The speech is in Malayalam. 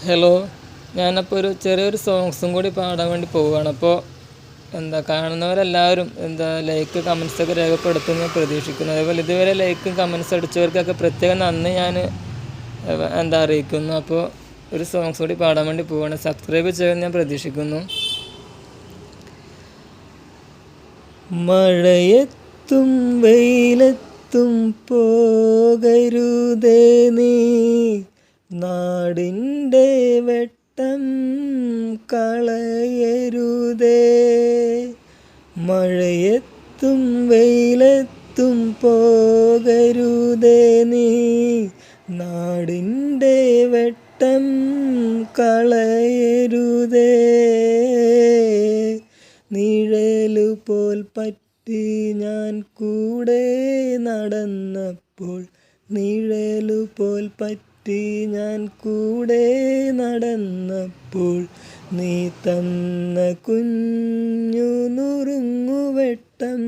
ഹലോ, ഞാനപ്പോൾ ചെറിയൊരു സോങ്സും കൂടി പാടാൻ വേണ്ടി പോവുകയാണ്. അപ്പോൾ കാണുന്നവരെല്ലാവരും ലൈക്ക് കമൻസൊക്കെ രേഖപ്പെടുത്തുമെന്ന് പ്രതീക്ഷിക്കുന്നു. അതേപോലെ ഇതുവരെ ലൈക്കും കമൻസ് അടിച്ചവർക്കൊക്കെ പ്രത്യേകം നന്ദി ഞാൻ അറിയിക്കുന്നു. അപ്പോൾ ഒരു സോങ്സ് കൂടി പാടാൻ വേണ്ടി പോവുകയാണ്. സബ്സ്ക്രൈബ് ചെയ്യുമെന്ന് ഞാൻ പ്രതീക്ഷിക്കുന്നു. മഴയത്തും വെയിലത്തും പോകരുതേ നീ, നാടിൻ്റെ വെട്ടം കളയരുതേ. മഴയത്തും വെയിലത്തും പോകരുതേ നീ, നാടിൻ്റെ വെട്ടം കളയരുതേ. നിഴലുപോൽ പറ്റി ഞാൻ കൂടെ നടന്നപ്പോൾ, നിഴലുപോൽ പറ്റി ഞാൻ കൂടെ നടന്നപ്പോൾ, നീ തന്ന കുഞ്ഞു നുറുങ്ങുവെട്ടം